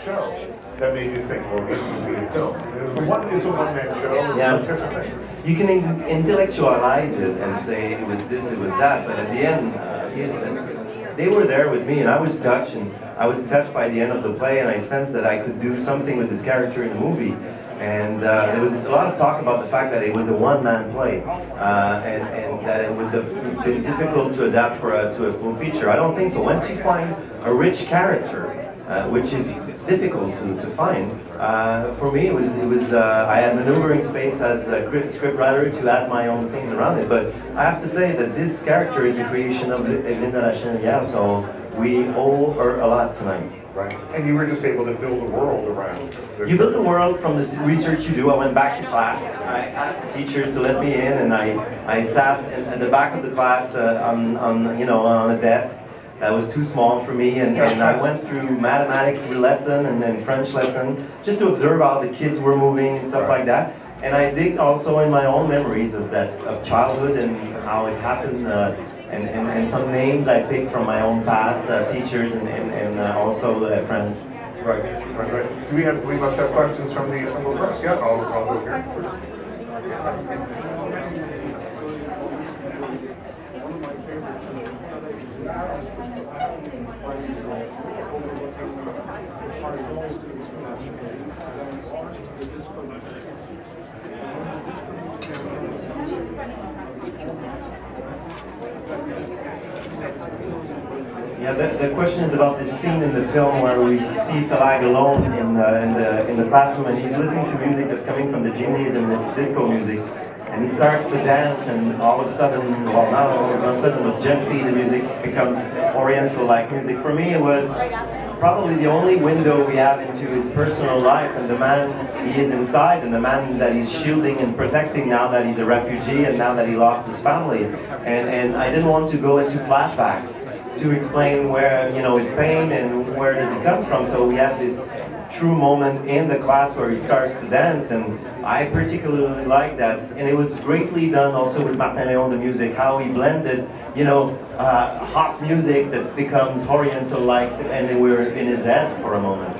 show that made you think, well, this would be a film? It's a one-man show. Yeah. You can intellectualize it and say it was this, it was that, but at the end, they were there with me, and I was touched, by the end of the play, and I sensed that I could do something with this character in the movie. And there was a lot of talk about the fact that it was a one-man play, and that it would have been difficult to adapt to a full feature. I don't think so. Once you find a rich character, which is difficult to find, for me it was I had maneuvering space as a scriptwriter to add my own things around it. But I have to say that this character is the creation of Linda Lachenelière, so we owe her a lot tonight. Right. And you were just able to build a world around. You build the world from the research you do. I went back to class. I asked the teachers to let me in, and I sat at the back of the class on a desk that was too small for me, and I went through mathematics lesson and then French lesson just to observe how the kids were moving and stuff like that. And I dig also in my own memories of childhood and how it happened. And some names I picked from my own past, teachers and also friends. Right. We must have questions from the assembled press. Yeah, I'll go here first. Yeah, the question is about this scene in the film where we see Falardeau alone in the classroom, and he's listening to music that's coming from the Genie, and it's disco music, and he starts to dance, and all of a sudden, well, not all of a sudden, but gently the music becomes Oriental-like music. For me, it was probably the only window we have into his personal life and the man he is inside, and the man that he's shielding and protecting now that he's a refugee and now that he lost his family. And I didn't want to go into flashbacks to explain where, his pain and where does it come from. So we had this true moment in the class where he starts to dance, and I particularly like that. And it was greatly done also with Martin Léon, the music, how he blended, hot music that becomes Oriental-like, and we were in his head for a moment.